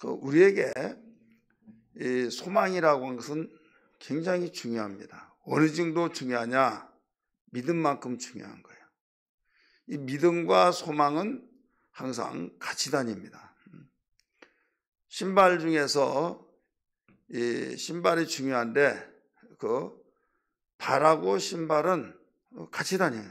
우리에게 이 소망이라고 하는 것은 굉장히 중요합니다. 어느 정도 중요하냐? 믿음만큼 중요한 거예요. 이 믿음과 소망은 항상 같이 다닙니다. 신발 중에서 이 신발이 중요한데 발하고 신발은 같이 다녀요.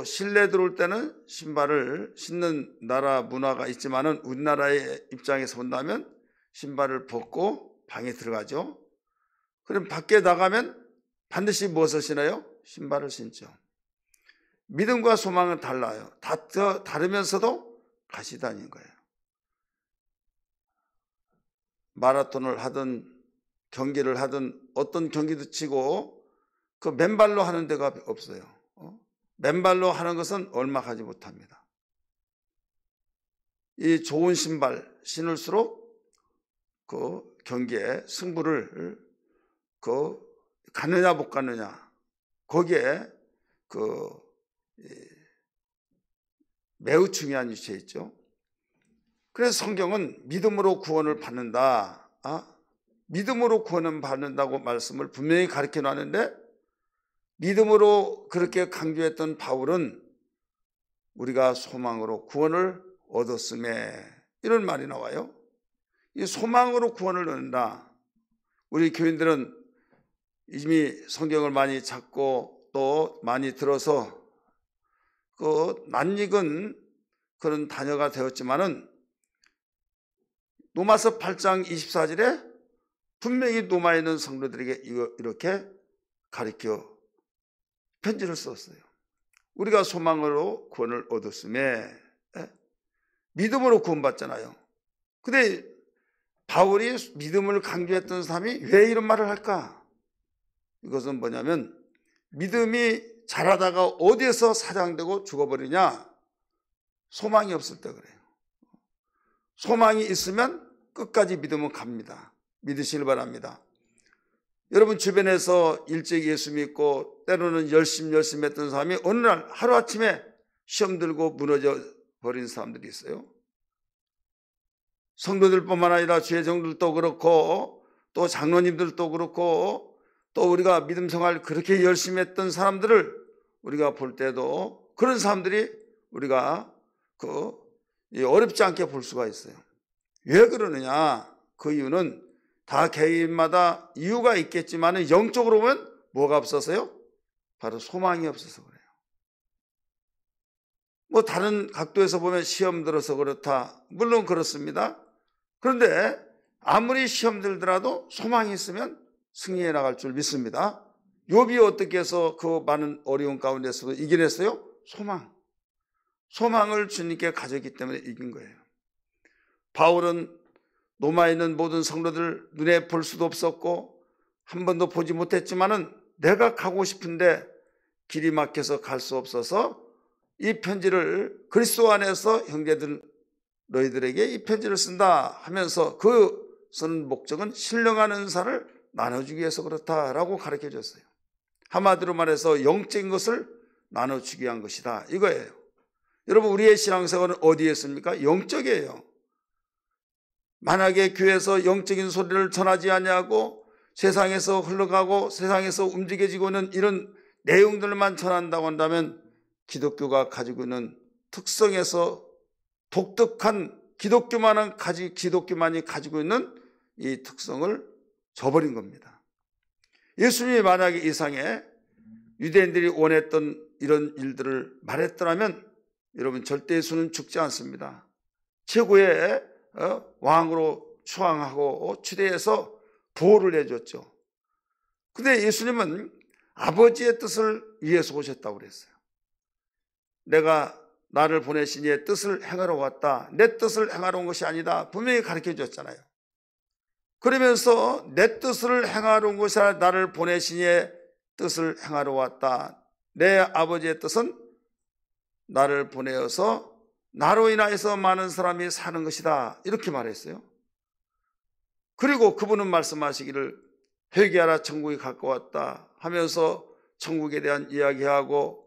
실내 들어올 때는 신발을 신는 나라 문화가 있지만은 우리나라의 입장에서 본다면 신발을 벗고 방에 들어가죠. 그럼 밖에 나가면 반드시 무엇을 신어요? 신발을 신죠. 믿음과 소망은 달라요. 다르면서도 같이 다니는 거예요. 마라톤을 하든 경기를 하든 어떤 경기도 치고 맨발로 하는 데가 없어요. 맨발로 하는 것은 얼마가지 못합니다. 이 좋은 신발 신을수록 경기에 승부를 가느냐 못 가느냐 거기에 매우 중요한 위치에 있죠. 그래서 성경은 믿음으로 구원을 받는다. 믿음으로 구원을 받는다고 말씀을 분명히 가르쳐 놨는데 믿음으로 그렇게 강조했던 바울은 우리가 소망으로 구원을 얻었음에 이런 말이 나와요. 이 소망으로 구원을 얻는다. 우리 교인들은 이미 성경을 많이 찾고 또 많이 들어서 낯익은 그런 다녀가 되었지만은 로마서 8장 24절에 분명히 로마에 있는 성도들에게 이렇게 가르쳐 편지를 썼어요. 우리가 소망으로 구원을 얻었음에 믿음으로 구원받잖아요. 근데 바울이 믿음을 강조했던 사람이 왜 이런 말을 할까? 이것은 뭐냐면 믿음이 자라다가 어디에서 사장되고 죽어버리냐? 소망이 없을 때 그래요. 소망이 있으면 끝까지 믿음은 갑니다. 믿으시길 바랍니다. 여러분 주변에서 일찍 예수 믿고 때로는 열심히 했던 사람이 어느 날 하루아침에 시험 들고 무너져 버린 사람들이 있어요. 성도들뿐만 아니라 주의 종들도 그렇고 또 장로님들도 그렇고 또 우리가 믿음 생활 그렇게 열심히 했던 사람들을 우리가 볼 때도 그런 사람들이 우리가 어렵지 않게 볼 수가 있어요. 왜 그러느냐? 그 이유는 다 개인마다 이유가 있겠지만 영적으로 보면 뭐가 없어서요? 바로 소망이 없어서 그래요. 다른 각도에서 보면 시험 들어서 그렇다. 물론 그렇습니다. 그런데 아무리 시험 들더라도 소망이 있으면 승리해 나갈 줄 믿습니다. 욥이 어떻게 해서 그 많은 어려운 가운데서도 이겨냈어요? 소망을 주님께 가졌기 때문에 이긴 거예요. 바울은 로마에 있는 모든 성도들 눈에 볼 수도 없었고 한 번도 보지 못했지만은 내가 가고 싶은데 길이 막혀서 갈 수 없어서 이 편지를 그리스도 안에서 형제들 너희들에게 이 편지를 쓴다 하면서 그 쓰는 목적은 신령한 은사를 나눠주기 위해서 그렇다라고 가르쳐 줬어요. 한마디로 말해서 영적인 것을 나눠주기 위한 것이다 이거예요. 여러분 우리의 신앙생활은 어디에 있습니까? 영적이에요. 만약에 교회에서 영적인 소리를 전하지 아니하고 세상에서 흘러가고 세상에서 움직여지고 있는 이런 내용들만 전한다고 한다면 기독교가 가지고 있는 특성에서 독특한 기독교만이 가지고 있는 이 특성을 저버린 겁니다. 예수님이 만약에 이 상에 유대인들이 원했던 이런 일들을 말했더라면 여러분 절대 예수는 죽지 않습니다. 최고의 왕으로 추앙하고 추대해서 보호를 해줬죠. 근데 예수님은 아버지의 뜻을 위해서 오셨다고 그랬어요. 내가 나를 보내신 이의 뜻을 행하러 왔다. 내 뜻을 행하러 온 것이 아니다. 분명히 가르쳐 줬잖아요. 그러면서 내 뜻을 행하러 온 것이 아니라 나를 보내신 이의 뜻을 행하러 왔다. 내 아버지의 뜻은 나를 보내어서 나로 인하여서 많은 사람이 사는 것이다. 이렇게 말했어요. 그리고 그분은 말씀하시기를 회개하라 천국이 가까웠다 하면서 천국에 대한 이야기하고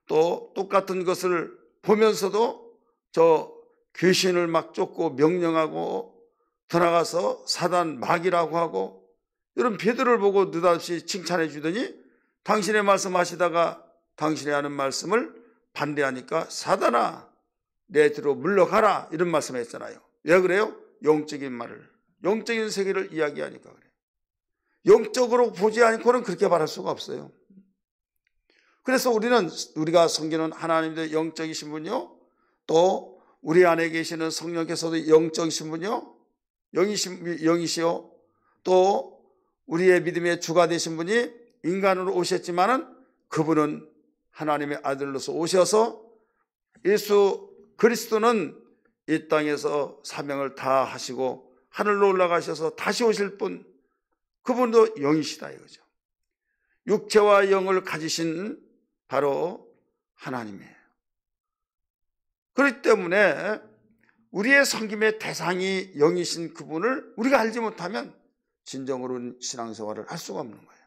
또 똑같은 것을 보면서도 저 귀신을 막 쫓고 명령하고 떠나가서 사단 마귀라고 하고 이런 베드로를 보고 느닷없이 칭찬해 주더니 당신의 말씀하시다가 당신이 하는 말씀을 반대하니까 사단아 내 뒤로 물러가라 이런 말씀을 했잖아요. 왜 그래요? 영적인 말을, 영적인 세계를 이야기하니까 그래요. 영적으로 보지 않고는 그렇게 말할 수가 없어요. 그래서 우리가 섬기는 하나님도 영적이신 분이요, 또 우리 안에 계시는 성령께서도 영적이신 분이요, 영이시요, 또 우리의 믿음의 주가 되신 분이 인간으로 오셨지만은 그분은 하나님의 아들로서 오셔서 예수 그리스도는 이 땅에서 사명을 다 하시고 하늘로 올라가셔서 다시 오실 분, 그분도 영이시다 이거죠. 육체와 영을 가지신 바로 하나님이에요. 그렇기 때문에 우리의 섬김의 대상이 영이신 그분을 우리가 알지 못하면 진정으로 신앙생활을 할 수가 없는 거예요.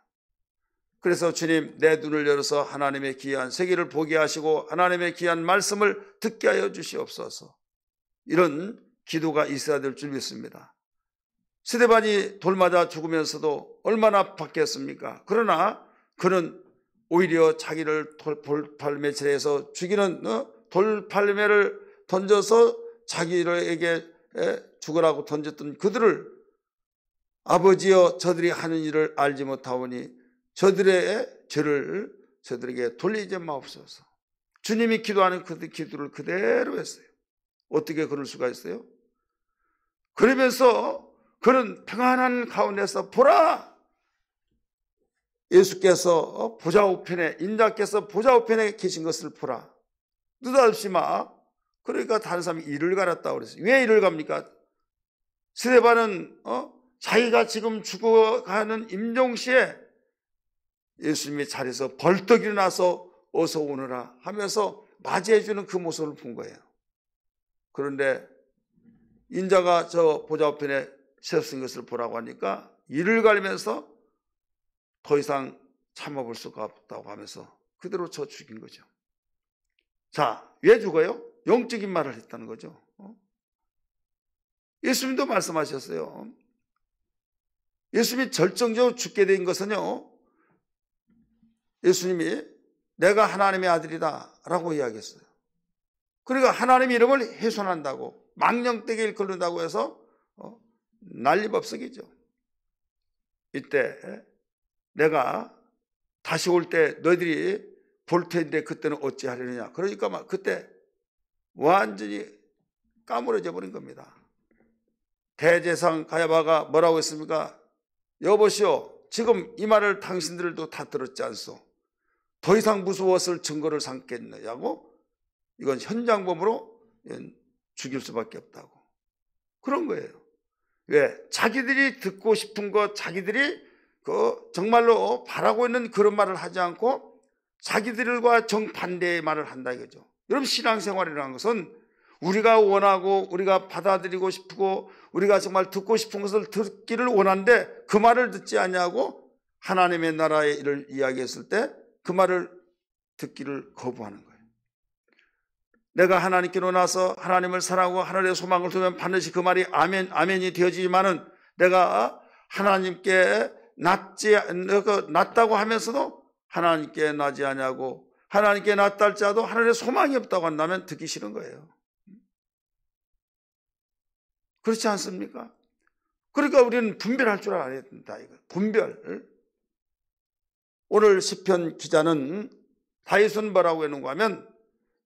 그래서 주님, 내 눈을 열어서 하나님의 귀한 세계를 보게 하시고 하나님의 귀한 말씀을 듣게 하여 주시옵소서. 이런 기도가 있어야 될 줄 믿습니다. 스데반이 돌 맞아 죽으면서도 얼마나 아팠겠습니까? 그러나 그는 오히려 자기를 돌팔매질해서 죽이는 돌팔매를 던져서 자기에게 죽으라고 던졌던 그들을 아버지여 저들이 하는 일을 알지 못하오니 저들의 죄를 저들에게 돌리지 마옵소서. 주님이 기도하는 그 기도를 그대로 했어요. 어떻게 그럴 수가 있어요? 그러면서 그는 평안한 가운데서 보라! 예수께서 보좌우편에, 인자께서 보좌우편에 계신 것을 보라. 느닷없이 막, 그러니까 다른 사람이 이를 갈았다고 그랬어요. 왜 이를 갑니까? 스데반은 자기가 지금 죽어가는 임종시에 예수님의 자리에서 벌떡 일어나서 어서 오너라 하면서 맞이해주는 그 모습을 본 거예요. 그런데 인자가 저 보좌우편에 세웠은 것을 보라고 하니까 이를 갈면서 더 이상 참아볼 수가 없다고 하면서 그대로 저 죽인 거죠. 자, 왜 죽어요? 영적인 말을 했다는 거죠. 예수님도 말씀하셨어요. 예수님이 절정적으로 죽게 된 것은요, 예수님이 내가 하나님의 아들이다 라고 이야기했어요. 그러니까 하나님 이름을 훼손한다고, 망령되게 일컬는다고 해서 난리법석이죠. 이때 내가 다시 올 때 너희들이 볼 텐데 그때는 어찌하려느냐. 그러니까 막 그때 완전히 까무러져 버린 겁니다. 대제사장 가야바가 뭐라고 했습니까? 여보시오, 지금 이 말을 당신들도 다 들었지 않소? 더 이상 무서웠을 증거를 삼겠느냐고? 이건 현장범으로 죽일 수밖에 없다고. 그런 거예요. 왜? 자기들이 듣고 싶은 것, 자기들이 정말로 바라고 있는 그런 말을 하지 않고 자기들과 정반대의 말을 한다 이거죠. 여러분, 신앙생활이라는 것은 우리가 원하고 우리가 받아들이고 싶고 우리가 정말 듣고 싶은 것을 듣기를 원하는데 그 말을 듣지 않냐고 하나님의 나라의 일을 이야기했을 때 그 말을 듣기를 거부하는 거예요. 내가 하나님께로 나서 하나님을 사랑하고 하늘의 소망을 두면 반드시 그 말이 아멘, 아멘이 되어지지만은 내가 하나님께 낫다고 하면서도 하나님께 나지 않냐고, 하나님께 낫다 할지라도 하늘의 소망이 없다고 한다면 듣기 싫은 거예요. 그렇지 않습니까? 그러니까 우리는 분별할 줄 알아야 된다. 이거 분별. 오늘 시편 기자는 다윗은 뭐라고 했는가 하면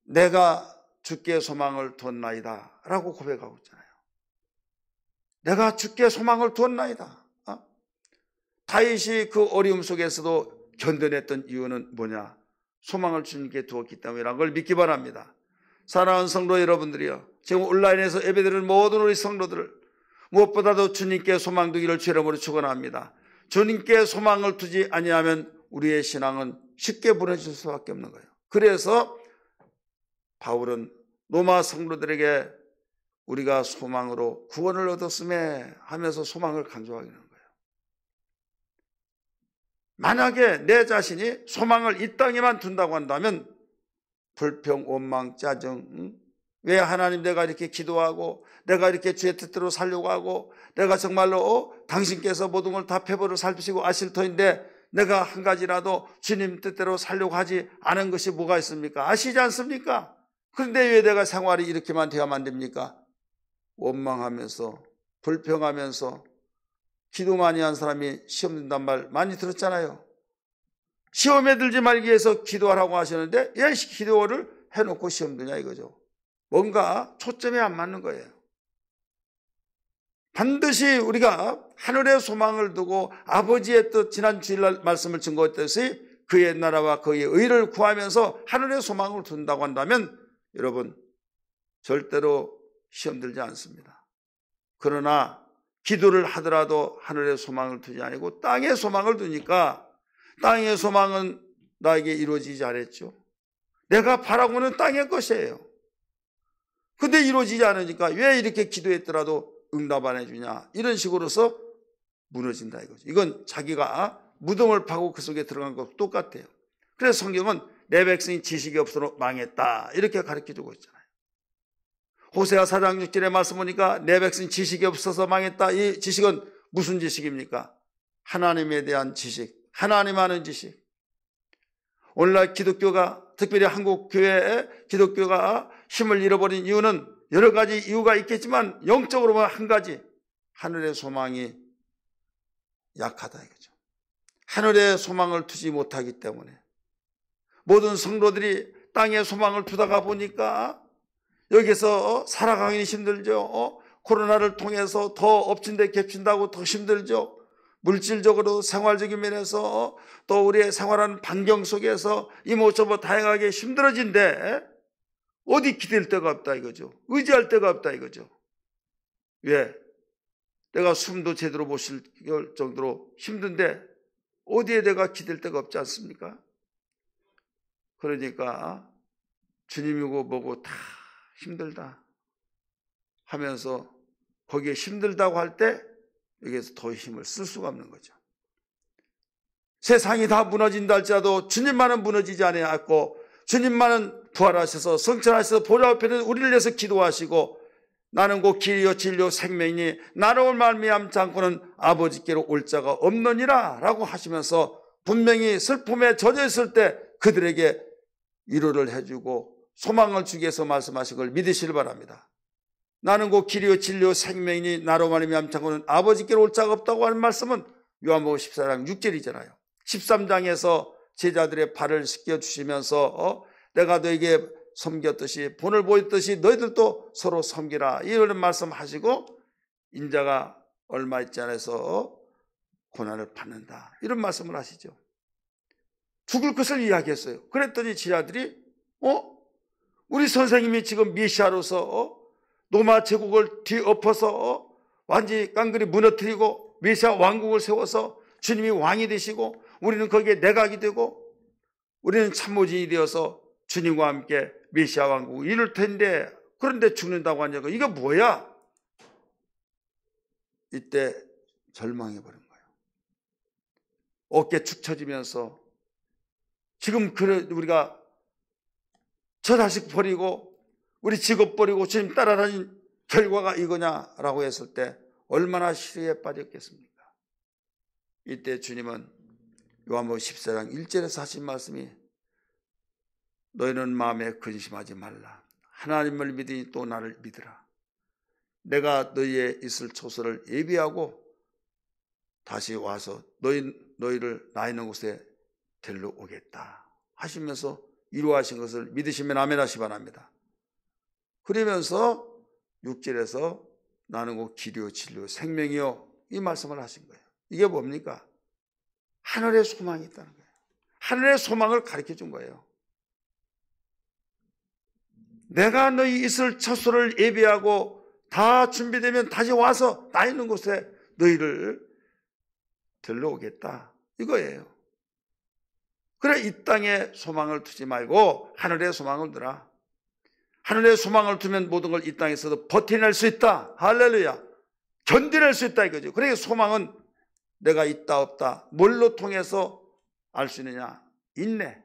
내가 주께 소망을 두었나이다 라고 고백하고 있잖아요. 내가 주께 소망을 두었나이다. 다윗이 그 어려움 속에서도 견뎌냈던 이유는 뭐냐? 소망을 주님께 두었기 때문이라는 걸 믿기 바랍니다. 사랑하는 성도 여러분들이요, 지금 온라인에서 예배드리는 모든 우리 성도들을 무엇보다도 주님께 소망 두기를 주의 이름으로 축원합니다. 주님께 소망을 두지 아니하면 우리의 신앙은 쉽게 무너질 수밖에 없는 거예요. 그래서 바울은 로마 성도들에게 우리가 소망으로 구원을 얻었음에 하면서 소망을 강조하게 되는 거예요. 만약에 내 자신이 소망을 이 땅에만 둔다고 한다면 불평, 원망, 짜증, 왜 하나님 내가 이렇게 기도하고 내가 이렇게 주의 뜻대로 살려고 하고 내가 정말로 당신께서 모든 걸 다 패보를 살피시고 아실 터인데 내가 한 가지라도 주님 뜻대로 살려고 하지 않은 것이 뭐가 있습니까? 아시지 않습니까? 그런데 왜 내가 생활이 이렇게만 되어야만 됩니까? 원망하면서 불평하면서 기도 많이 한 사람이 시험 든단 말 많이 들었잖아요. 시험에 들지 말기 위해서 기도하라고 하시는데 왜 기도를 해놓고 시험 드냐 이거죠. 뭔가 초점이 안 맞는 거예요. 반드시 우리가 하늘의 소망을 두고 아버지의 뜻, 지난 주일날 말씀을 증거했듯이 그의 나라와 그의 의를 구하면서 하늘의 소망을 둔다고 한다면 여러분 절대로 시험 들지 않습니다. 그러나 기도를 하더라도 하늘의 소망을 두지 아니고 땅의 소망을 두니까 땅의 소망은 나에게 이루어지지 않았죠. 내가 바라고는 땅의 것이에요. 근데 이루어지지 않으니까 왜 이렇게 기도했더라도 응답 안 해주냐 이런 식으로서 무너진다 이거죠. 이건 자기가 무덤을 파고 그 속에 들어간 것과 똑같아요. 그래서 성경은 내 백성이 지식이 없어서 망했다 이렇게 가르쳐주고 있잖아요. 호세아 4장 6절의 말씀 보니까 내 백성이 지식이 없어서 망했다. 이 지식은 무슨 지식입니까? 하나님에 대한 지식, 하나님 아는 지식. 오늘날 기독교가 특별히 한국 교회의 기독교가 힘을 잃어버린 이유는 여러 가지 이유가 있겠지만 영적으로 보면 한 가지, 하늘의 소망이 약하다 이거죠. 하늘의 소망을 두지 못하기 때문에 모든 성도들이 땅의 소망을 두다가 보니까 여기서 살아가기 힘들죠. 코로나를 통해서 더 엎친 데 겹친다고 더 힘들죠. 물질적으로 생활적인 면에서 또 우리의 생활하는 반경 속에서 이모저모 다양하게 힘들어진데 어디 기댈 데가 없다 이거죠. 의지할 데가 없다 이거죠. 왜? 내가 숨도 제대로 못 쉴 정도로 힘든데 어디에 내가 기댈 데가 없지 않습니까? 그러니까 주님이고 뭐고 다 힘들다 하면서 거기에 힘들다고 할 때 여기에서 더 힘을 쓸 수가 없는 거죠. 세상이 다 무너진다 할지라도 주님만은 무너지지 아니하고 주님만은 부활하셔서 성천하셔서 보좌 앞에는 우리를 위해서 기도하시고 나는 곧 길이요 진리요 생명이니 나로 말미암지 않고는 아버지께로 올 자가 없느니라 라고 하시면서 분명히 슬픔에 젖어 있을 때 그들에게 위로를 해주고 소망을 주기 위해서 말씀하신 걸 믿으시길 바랍니다. 나는 곧 길이요 진리요 생명이니 나로 말미암지 않고는 아버지께로 올 자가 없다고 하는 말씀은 요한복음 14장 6절이잖아요. 13장에서 제자들의 발을 씻겨주시면서 내가 너에게 섬겼듯이 본을 보였듯이 너희들도 서로 섬기라 이런 말씀하시고 인자가 얼마 있지 않아서 고난을 받는다 이런 말씀을 하시죠. 죽을 것을 이야기했어요. 그랬더니 제자들이 우리 선생님이 지금 메시아로서 로마 제국을 뒤엎어서 완전히 깡그리 무너뜨리고 메시아 왕국을 세워서 주님이 왕이 되시고 우리는 거기에 내각이 되고 우리는 참모진이 되어서 주님과 함께 메시아 왕국을 이룰 텐데 그런데 죽는다고 하냐고 이게 뭐야? 이때 절망해버린 거예요. 어깨 축 처지면서 지금 우리가 저 자식 버리고 우리 직업 버리고 주님 따라다닌 결과가 이거냐라고 했을 때 얼마나 시리에 빠졌겠습니까? 이때 주님은 요한복음 14장 1절에서 하신 말씀이 너희는 마음에 근심하지 말라. 하나님을 믿으니 또 나를 믿으라. 내가 너희의 있을 초소를 예비하고 다시 와서 너희를 나 있는 곳에 데려오겠다 하시면서 이루어하신 것을 믿으시면 아멘 하시 바랍니다. 그러면서 6절에서 나는 곧 길이요 진리요 생명이요 이 말씀을 하신 거예요. 이게 뭡니까? 하늘의 소망이 있다는 거예요. 하늘의 소망을 가르쳐 준 거예요. 내가 너희 있을 처소를 예비하고 다 준비되면 다시 와서 나 있는 곳에 너희를 들러오겠다 이거예요. 그래 이 땅에 소망을 두지 말고 하늘의 소망을 두라. 하늘의 소망을 두면 모든 걸 이 땅에서도 버텨낼 수 있다. 할렐루야. 견뎌낼 수 있다 이거죠. 그러니까 소망은 내가 있다 없다 뭘로 통해서 알 수 있느냐? 인내.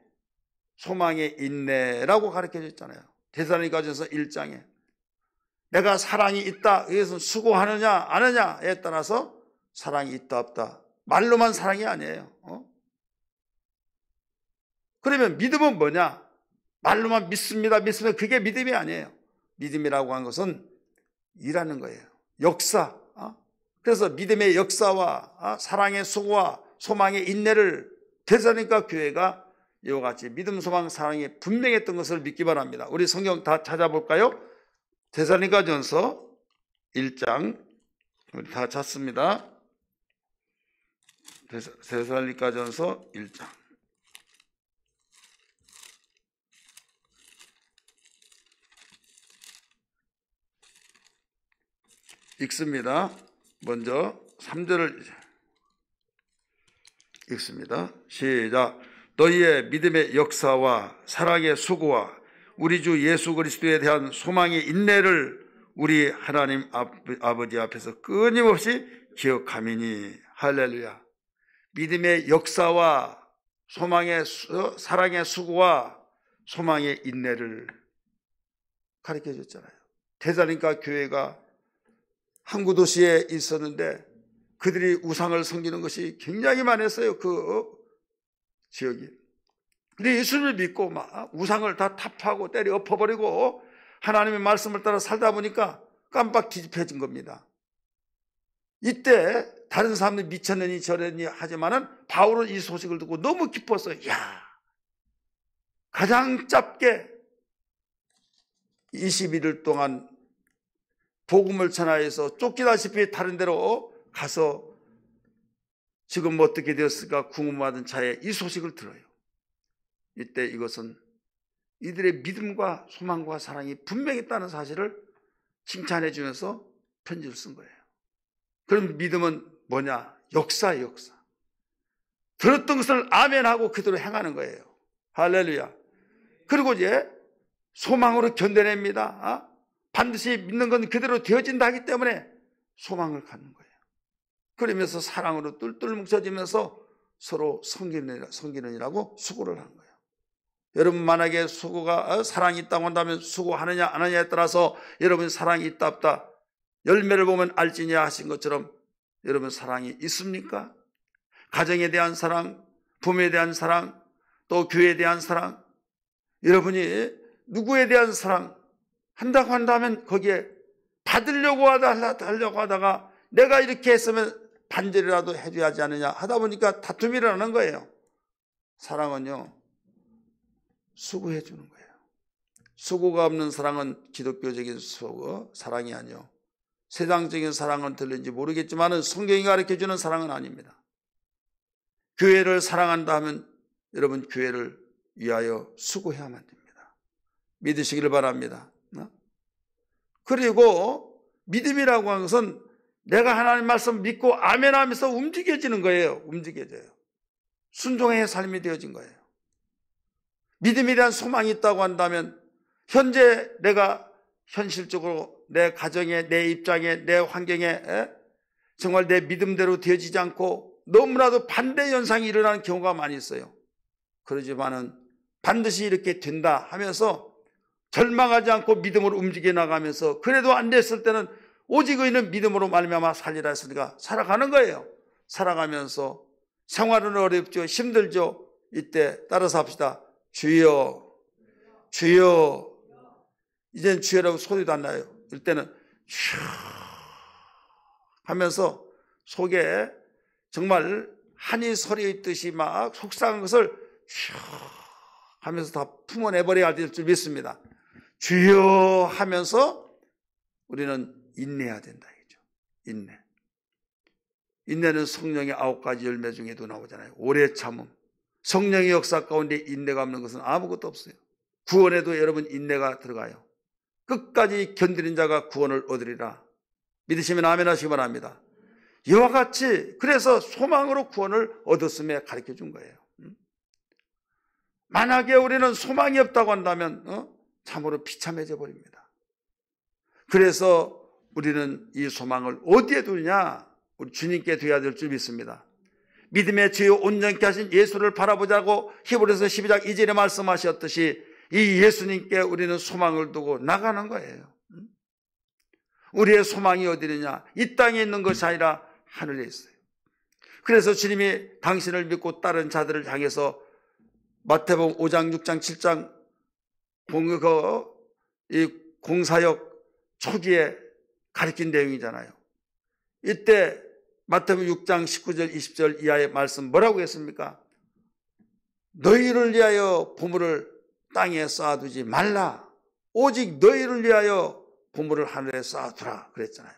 소망의 인내라고 가르쳐 줬잖아요. 데살로니가전서 1장에 내가 사랑이 있다, 이것은 수고하느냐 안 하느냐에 따라서 사랑이 있다 없다, 말로만 사랑이 아니에요. 그러면 믿음은 뭐냐? 말로만 믿습니다, 믿습니다, 그게 믿음이 아니에요. 믿음이라고 하는 것은 일하는 거예요. 역사. 그래서 믿음의 역사와 사랑의 수고와 소망의 인내를 데살로니가 교회가 이와 같이 믿음, 소망, 사랑이 분명했던 것을 믿기 바랍니다. 우리 성경 다 찾아볼까요? 데살로니가전서 1장, 우리 다 찾습니다. 데살로니가전서 1장. 읽습니다. 먼저 3절을 읽습니다. 시작. 너희의 믿음의 역사와 사랑의 수고와 우리 주 예수 그리스도에 대한 소망의 인내를 우리 하나님 아버지 앞에서 끊임없이 기억하미니. 할렐루야. 믿음의 역사와 소망의 사랑의 수고와 소망의 인내를 가르쳐 줬잖아요. 데살로니가 교회가 항구 도시에 있었는데 그들이 우상을 섬기는 것이 굉장히 많았어요. 그 지역이. 근데 예수를 믿고 막 우상을 다 타파하고 때려 엎어버리고 하나님의 말씀을 따라 살다 보니까 깜빡 뒤집혀진 겁니다. 이때 다른 사람들이 미쳤느니 저랬니 하지만은 바울은 이 소식을 듣고 너무 기뻤어요. 야, 가장 짧게 21일 동안 복음을 전하여서 쫓기다시피 다른 데로 가서 지금 어떻게 되었을까 궁금하던 차에 이 소식을 들어요. 이때 이것은 이들의 믿음과 소망과 사랑이 분명히 있다는 사실을 칭찬해 주면서 편지를 쓴 거예요. 그럼 믿음은 뭐냐? 역사예요, 역사. 들었던 것을 아멘하고 그대로 행하는 거예요. 할렐루야. 그리고 이제 소망으로 견뎌냅니다. 반드시 믿는 건 그대로 되어진다 하기 때문에 소망을 갖는 거예요. 그러면서 사랑으로 똘똘 뭉쳐지면서 서로 섬기느니라고 수고를 하는 거예요. 여러분 만약에 사랑이 있다고 한다면 수고하느냐 안 하느냐에 따라서 여러분 사랑이 있다 없다 열매를 보면 알지냐 하신 것처럼 여러분 사랑이 있습니까? 가정에 대한 사랑, 부모에 대한 사랑, 또 교회에 대한 사랑, 여러분이 누구에 대한 사랑 한다고 한다면 거기에 받으려고 하다가 내가 이렇게 했으면 반절이라도 해줘야 하지 않느냐 하다 보니까 다툼이 일어나는 거예요. 사랑은요, 수고해 주는 거예요. 수고가 없는 사랑은 기독교적인 사랑이 아니요, 세상적인 사랑은 들린지 모르겠지만 성경이 가르쳐주는 사랑은 아닙니다. 교회를 사랑한다 하면 여러분 교회를 위하여 수고해야만 됩니다. 믿으시기를 바랍니다. 그리고 믿음이라고 하는 것은 내가 하나님 말씀 믿고 아멘 하면서 움직여지는 거예요. 움직여져요. 순종의 삶이 되어진 거예요. 믿음에 대한 소망이 있다고 한다면 현재 내가 현실적으로 내 가정에, 내 입장에, 내 환경에 정말 내 믿음대로 되어지지 않고 너무나도 반대 현상이 일어나는 경우가 많이 있어요. 그러지만은 반드시 이렇게 된다 하면서 절망하지 않고 믿음으로 움직여 나가면서 그래도 안 됐을 때는 오직 의인은 믿음으로 말미암아 살리라 했으니까 살아가는 거예요. 살아가면서 생활은 어렵죠. 힘들죠. 이때 따라서 합시다. 주여, 주여. 이젠 주여라고 소리도 안 나요. 이때는 슈 하면서 속에 정말 한이 서려 있듯이 막 속상한 것을 슈 하면서 다 품어내버려야 될 줄 믿습니다. 주여 하면서 우리는 인내해야 된다. 인내. 인내는 성령의 9가지 열매 중에도 나오잖아요. 오래 참음. 성령의 역사 가운데 인내가 없는 것은 아무것도 없어요. 구원에도 여러분 인내가 들어가요. 끝까지 견디는 자가 구원을 얻으리라. 믿으시면 아멘 하시기 바랍니다. 이와 같이 그래서 소망으로 구원을 얻었음에 가르쳐 준 거예요. 만약에 우리는 소망이 없다고 한다면 참으로 비참해져 버립니다. 그래서 우리는 이 소망을 어디에 두냐? 우리 주님께 둬야 될 줄 믿습니다. 믿음의 주요 온전케 하신 예수를 바라보자고 히브리서 12장 2절에 말씀하셨듯이 이 예수님께 우리는 소망을 두고 나가는 거예요. 우리의 소망이 어디느냐? 이 땅에 있는 것이 아니라 하늘에 있어요. 그래서 주님이 당신을 믿고 따른 자들을 향해서 마태복음 5장, 6장, 7장 이 공사역 초기에 가르친 내용이잖아요. 이때 마태복음 6장 19절 20절 이하의 말씀 뭐라고 했습니까? 너희를 위하여 보물을 땅에 쌓아두지 말라. 오직 너희를 위하여 보물을 하늘에 쌓아두라 그랬잖아요.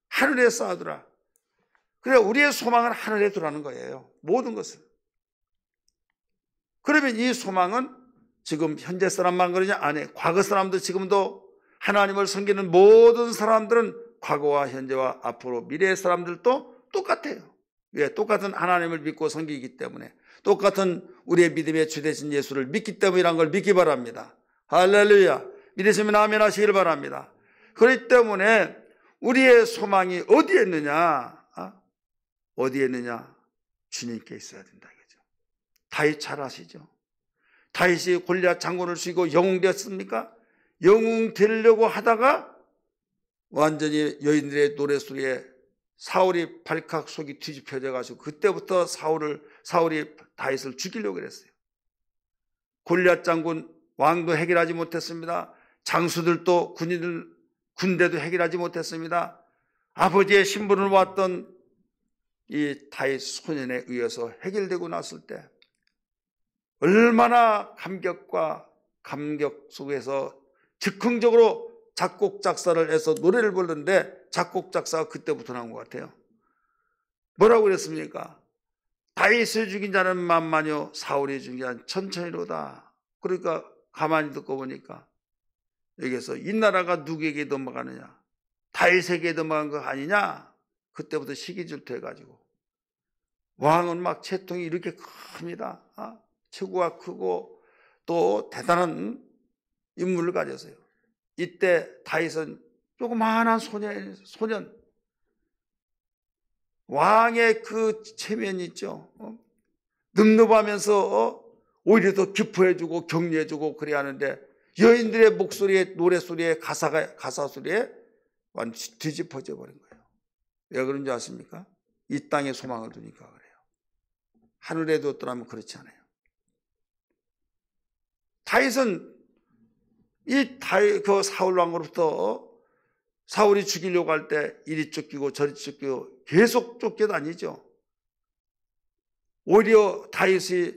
하늘에 쌓아두라. 그래, 우리의 소망은 하늘에 두라는 거예요. 모든 것을. 그러면 이 소망은 지금 현재 사람만 그러냐? 아니, 과거 사람도 지금도 하나님을 섬기는 모든 사람들은 과거와 현재와 앞으로 미래의 사람들도 똑같아요. 왜? 똑같은 하나님을 믿고 섬기기 때문에, 똑같은 우리의 믿음의 주 되신 예수를 믿기 때문이란 걸 믿기 바랍니다. 할렐루야. 믿으시면 아멘 하시길 바랍니다. 그렇기 때문에 우리의 소망이 어디에 있느냐? 어디에 있느냐? 주님께 있어야 된다. 다윗 잘 아시죠? 다윗이 골리앗 장군을 죽이고 영웅 되었습니까? 영웅 되려고 하다가 완전히 여인들의 노래소리에 사울이 발칵 속이 뒤집혀져 가지고 그때부터 사울이 다윗을 죽이려고 그랬어요. 골리앗 장군 왕도 해결하지 못했습니다. 장수들도 군대도 해결하지 못했습니다. 아버지의 신분을 왔던 이 다윗 소년에 의해서 해결되고 났을 때 얼마나 감격 속에서 즉흥적으로 작곡 작사를 해서 노래를 부르는데 작곡 작사가 그때부터 나온 것 같아요. 뭐라고 그랬습니까? 다윗을 죽인 자는 만만요 사울이 죽인 자는 천천히로다. 그러니까 가만히 듣고 보니까 여기서 이 나라가 누구에게 넘어가느냐? 다윗에게 넘어간 거 아니냐? 그때부터 시기질투 해가지고 왕은 막 채통이 이렇게 큽니다. 체구가 크고 또 대단한 인물을 가졌어요. 이때 다윗은 조그마한 소년 왕의 그 체면이 있죠. 늠름하면서 오히려 더 기뻐해주고 격려해주고 그래야 하는데 여인들의 목소리에 노래소리에 가사 소리에 완전히 뒤집어져 버린 거예요. 왜 그런지 아십니까? 이 땅에 소망을 두니까 그래요. 하늘에 뒀더라면 그렇지 않아요. 다윗은 그 사울 왕으로부터 사울이 죽이려고 할 때 이리 쫓기고 저리 쫓기고 계속 쫓겨다니죠. 오히려 다윗이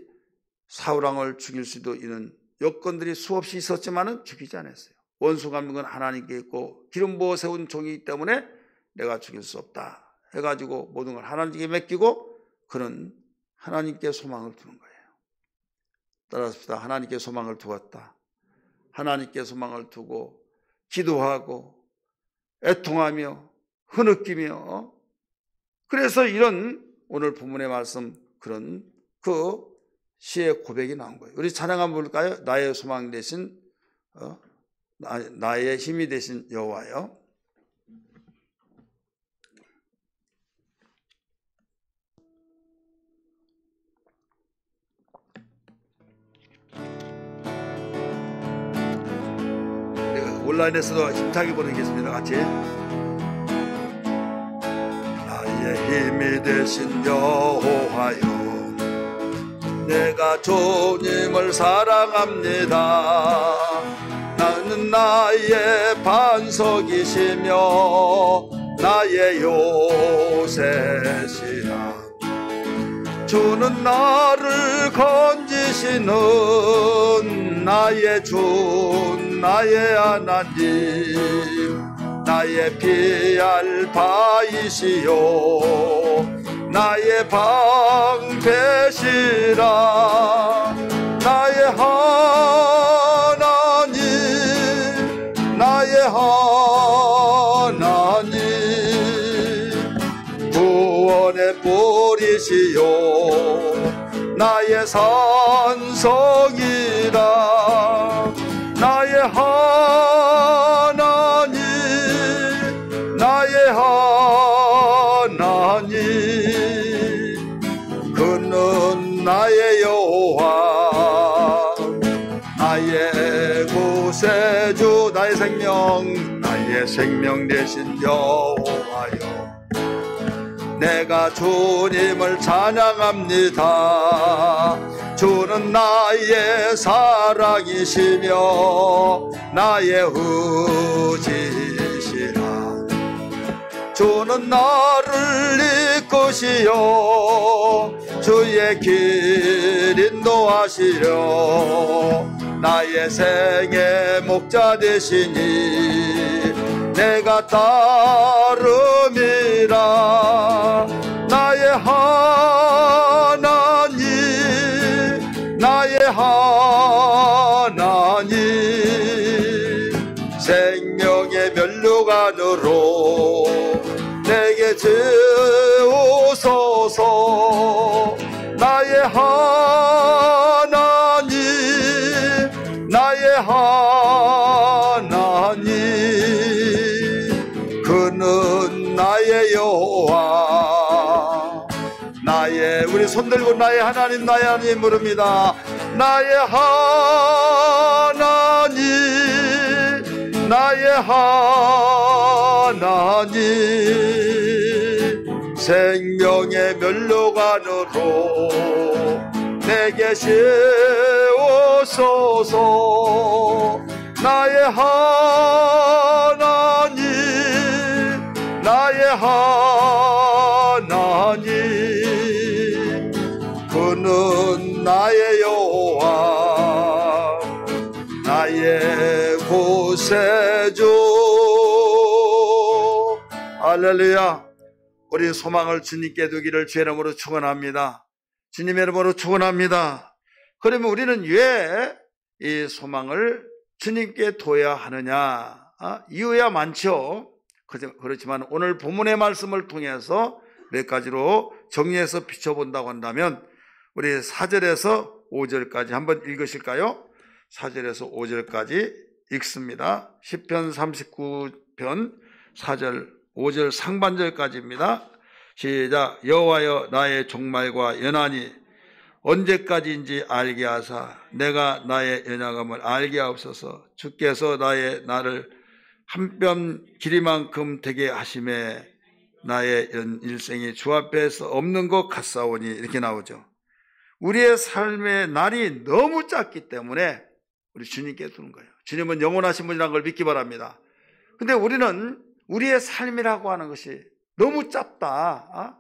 사울 왕을 죽일 수도 있는 여건들이 수없이 있었지만은 죽이지 않았어요. 원수 갚는 건 하나님께 있고 기름 부어 세운 종이기 때문에 내가 죽일 수 없다 해가지고 모든 걸 하나님께 맡기고 그는 하나님께 소망을 두는 거예요. 따라합시다. 하나님께 소망을 두었다. 하나님께 소망을 두고 기도하고 애통하며 흐느끼며 그래서 이런 오늘 본문의 말씀 그런 그 시의 고백이 나온 거예요. 우리 찬양 한번 볼까요? 나의 소망 되신 나의 힘이 되신 여호와여. 온라인에서도 힘차게 보내겠습니다. 같이. 나의 힘이 되신 여호와여, 내가 주님을 사랑합니다. 나는 나의 반석이시며 나의 요새시라. 주는 나를 건지시는 나의 주 나의 하나님, 나의 피할 바이시요 나의 방패시라. 나의 하나님, 나의 하나님, 구원의 뿌리시요 나의 산성이라. 나의 하나님, 나의 하나님, 그는 나의 여호와, 나의 나의 생명 되신 여호와여, 내가 주님을 찬양합니다. 주는 나의 사랑이시며 나의 의지시라. 주는 나를 이끄시어 주의 길 인도하시려. 나의 생의 목자 되시니 내가 따름이라. 나의 하나님, 나의 하나님, 생명의 면류관으로 내게 재우소서. 나의 하나님, 나의 하나님, 그는 나의 여호와. 우리 손들고 나의 하나님, 나의 하나님 부릅니다. 나의 하나님, 나의 하나님, 생명의 면류관으로 내게 세우소서. 나의 하나님, 나의 하나님, 그는 나의 여호와, 나의 구세주. 할렐루야. 우리 소망을 주님께 두기를 주의 이름으로 축원합니다. 주님의 이름으로 축원합니다. 그러면 우리는 왜 이 소망을 주님께 둬야 하느냐? 이유야 많죠. 그렇지만 오늘 본문의 말씀을 통해서 몇 가지로 정리해서 비춰본다고 한다면, 우리 4절에서 5절까지 한번 읽으실까요? 4절에서 5절까지 읽습니다. 시편 39편 4절 5절 상반절까지입니다. 시작. 여호와여, 나의 종말과 연한이 언제까지인지 알게 하사 내가 나의 연약함을 알게 하옵소서. 주께서 나를 한 뼘 길이만큼 되게 하심에 나의 일생이 주 앞에서 없는 것 같사오니. 이렇게 나오죠. 우리의 삶의 날이 너무 짧기 때문에 우리 주님께 두는 거예요. 주님은 영원하신 분이라는 걸 믿기 바랍니다. 근데 우리는 우리의 삶이라고 하는 것이 너무 짧다.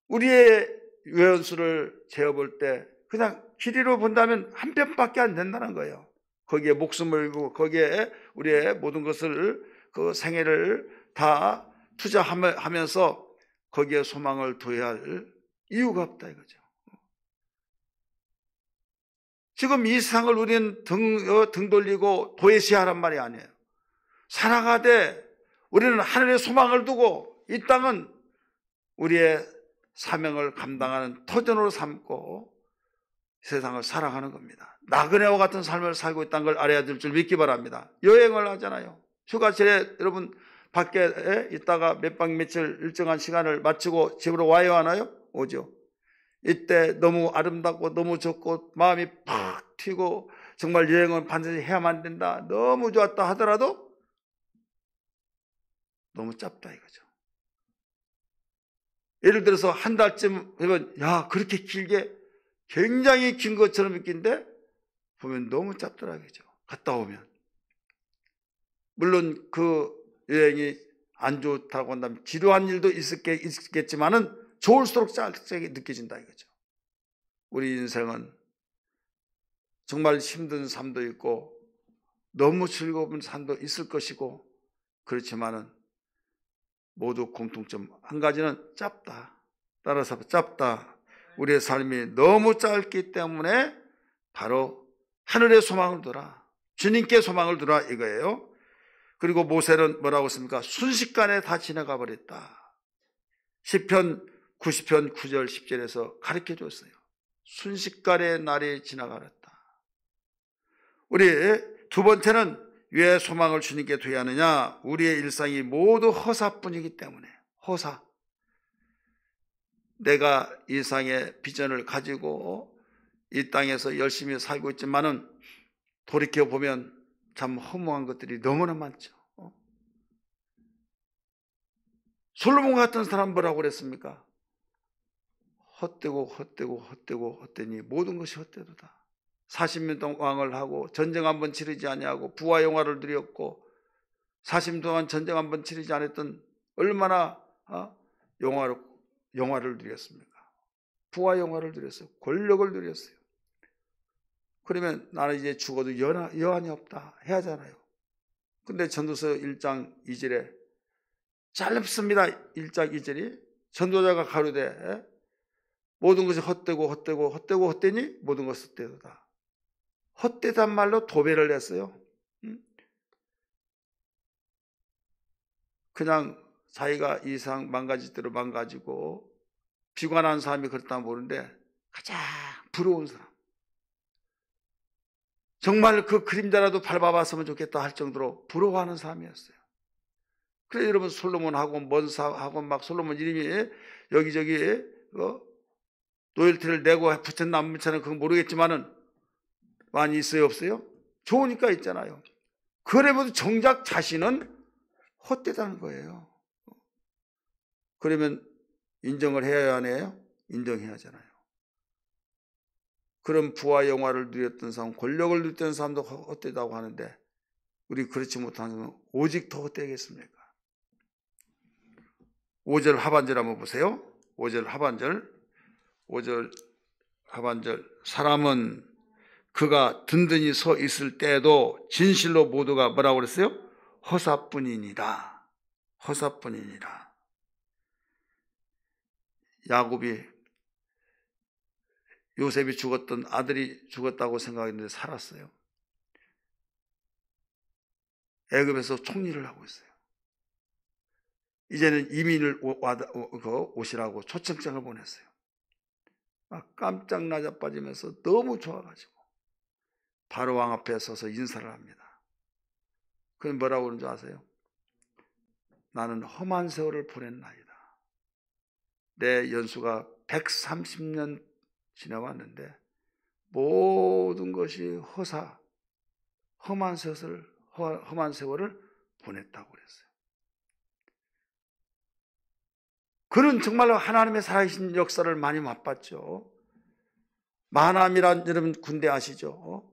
우리의 유연수를 재어볼 때 그냥 길이로 본다면 한 뼘밖에 안 된다는 거예요. 거기에 목숨을 걸고 거기에 우리의 모든 것을, 그 생애를 다 투자하면서 거기에 소망을 둬야 할 이유가 없다 이거죠. 지금 이 세상을 우리는 등 돌리고 도외시하란 말이 아니에요. 살아가되 우리는 하늘의 소망을 두고 이 땅은 우리의 사명을 감당하는 터전으로 삼고 세상을 살아가는 겁니다. 나그네와 같은 삶을 살고 있다는 걸 알아야 될 줄 믿기 바랍니다. 여행을 하잖아요. 휴가철에 여러분 밖에 있다가 몇 박 며칠 일정한 시간을 마치고 집으로 와야 하나요? 오죠. 이때 너무 아름답고 너무 좋고 마음이 팍 튀고 정말 여행은 반드시 해야만 된다, 너무 좋았다 하더라도 너무 짧다 이거죠. 예를 들어서 한 달쯤 하면 야 그렇게 길게, 굉장히 긴 것처럼 느낀데 보면 너무 짧더라 이거죠. 갔다 오면 물론 그 여행이 안 좋다고 한다면 지루한 일도 있겠지만은 좋을수록 짧게 느껴진다 이거죠. 우리 인생은 정말 힘든 삶도 있고 너무 즐거운 삶도 있을 것이고, 그렇지만은 모두 공통점 한 가지는 짧다. 따라서 짧다. 우리의 삶이 너무 짧기 때문에 바로 하늘의 소망을 두라, 주님께 소망을 두라 이거예요. 그리고 모세는 뭐라고 했습니까? 순식간에 다 지나가 버렸다. 시편 90편 9절 10절에서 가르쳐 줬어요. 순식간에 날이 지나가렸다. 우리 두 번째는 왜 소망을 주님께 둬야 하느냐? 우리의 일상이 모두 허사뿐이기 때문에. 허사. 내가 이상의 비전을 가지고 이 땅에서 열심히 살고 있지만은 돌이켜보면 참 허무한 것들이 너무나 많죠. 솔로몬 같은 사람 뭐라고 그랬습니까? 헛되니 모든 것이 헛되도다. 40년 동안 왕을 하고 전쟁 한번 치르지 아니하고 부와 영화를 누렸고 40년 동안 전쟁 한번 치르지 않았던 얼마나 영화를 누렸습니까? 부와 영화를 누렸어요. 권력을 누렸어요. 그러면 나는 이제 죽어도 여한이 없다 해야 하잖아요. 근데 전도서 1장 2절에 짧습니다. 1장 2절이 전도자가 가로되 모든 것이 헛되니 모든 것이 헛되도다. 헛되단 말로 도배를 했어요. 그냥 자기가 이상 망가질 대로 망가지고 비관한 사람이 그렇다면 모르는데 가장 부러운 사람, 정말 그 그림자라도 밟아봤으면 좋겠다 할 정도로 부러워하는 사람이었어요. 그래 여러분 솔로몬하고 먼사하고 막 솔로몬 이름이 여기저기 로열티를 내고 붙였나 안 붙였나 그건 모르겠지만은 많이 있어요 없어요? 좋으니까 있잖아요. 그래도 정작 자신은 헛되다는 거예요. 그러면 인정을 해야 하네요? 인정해야 하잖아요. 그런 부와 영화를 누렸던 사람, 권력을 누렸던 사람도 헛되다고 하는데 우리 그렇지 못한 사람은 오직 더 헛되겠습니까? 5절 하반절 한번 보세요. 5절 하반절 사람은 그가 든든히 서 있을 때에도 진실로 모두가 뭐라고 그랬어요? 허사뿐이니라. 허사뿐이니라. 야곱이 요셉이 죽었던 아들이 죽었다고 생각했는데 살았어요. 애굽에서 총리를 하고 있어요. 이제는 이민을 오시라고 초청장을 보냈어요. 막 깜짝 나자빠지면서 너무 좋아가지고 바로 왕 앞에 서서 인사를 합니다. 그럼 뭐라고 그러는지 아세요? 나는 험한 세월을 보냈나이다. 내 연수가 130년 지나왔는데 모든 것이 험한 세월을 보냈다고 그랬어요. 그는 정말로 하나님의 살아계신 역사를 많이 맛봤죠. 마나임이란 여러분 군대 아시죠?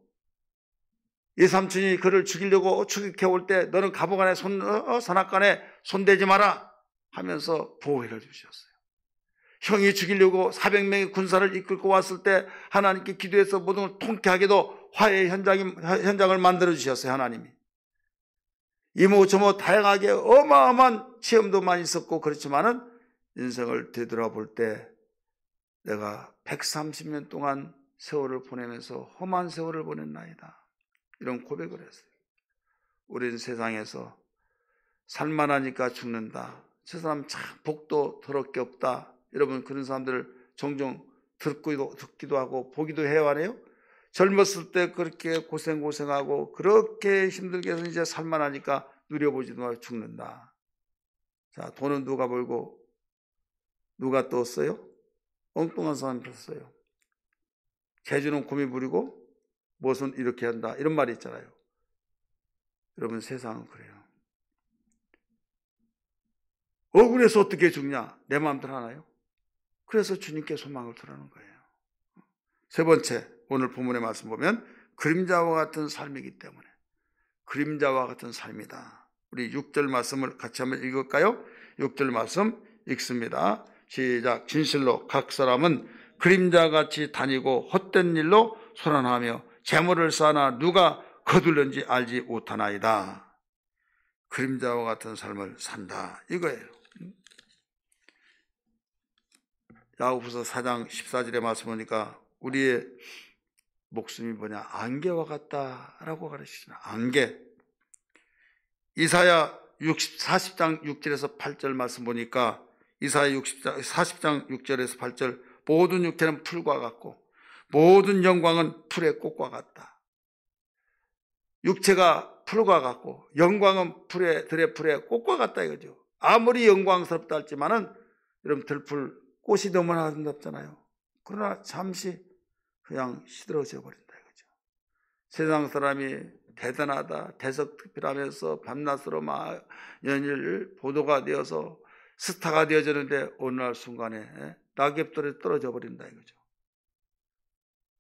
이 삼촌이 그를 죽이려고 추격해 올 때 너는 감옥 안에 선악간에 손대지 마라 하면서 보호해 주셨어요. 형이 죽이려고 400명의 군사를 이끌고 왔을 때 하나님께 기도해서 모든 걸 통쾌하게도 화해의 현장을 만들어 주셨어요. 하나님이. 이모저모 다양하게 어마어마한 시험도 많이 있었고 그렇지만은 인생을 되돌아볼 때 내가 130년 동안 세월을 보내면서 험한 세월을 보냈나이다. 이런 고백을 했어요. 우리는 세상에서 살만하니까 죽는다. 저 사람 참 복도 더럽게 없다. 여러분 그런 사람들을 종종 듣기도 하고 보기도 해야 하네요. 젊었을 때 그렇게 고생하고 그렇게 힘들게 해서 이제 살만하니까 누려보지도 말고 죽는다. 자, 돈은 누가 벌고 누가 떴어요? 엉뚱한 사람이 떴어요. 재주는 곰이 부리고 무엇은 이렇게 한다. 이런 말이 있잖아요. 여러분 세상은 그래요. 억울해서 어떻게 죽냐? 내 마음대로 하나요? 그래서 주님께 소망을 두라는 거예요. 세 번째, 오늘 본문의 말씀 보면 그림자와 같은 삶이기 때문에 그림자와 같은 삶이다. 우리 6절 말씀을 같이 한번 읽을까요? 6절 말씀 읽습니다. 시작. 진실로 각 사람은 그림자같이 다니고 헛된 일로 소란하며 재물을 쌓으나 누가 거둘는지 알지 못하나이다. 그림자와 같은 삶을 산다. 이거예요. 야고보서 4장 14절의 말씀 보니까 우리의 목숨이 뭐냐? 안개와 같다라고 가르치시나. 안개. 이사야 40장 6절에서 8절 말씀 보니까 이사야 40장 6절에서 8절 모든 육체는 풀과 같고 모든 영광은 풀의 꽃과 같다. 육체가 풀과 같고 영광은 들의 풀의 꽃과 같다 이거죠. 아무리 영광스럽다 할지만은 여러분 들풀 꽃이 너무나 아름답잖아요. 그러나 잠시 그냥 시들어져 버린다 이거죠. 세상 사람이 대단하다, 대석특필하면서 밤낮으로 막 연일 보도가 되어서 스타가 되어졌는데 어느 날 순간에 낙엽들에 떨어져 버린다 이거죠.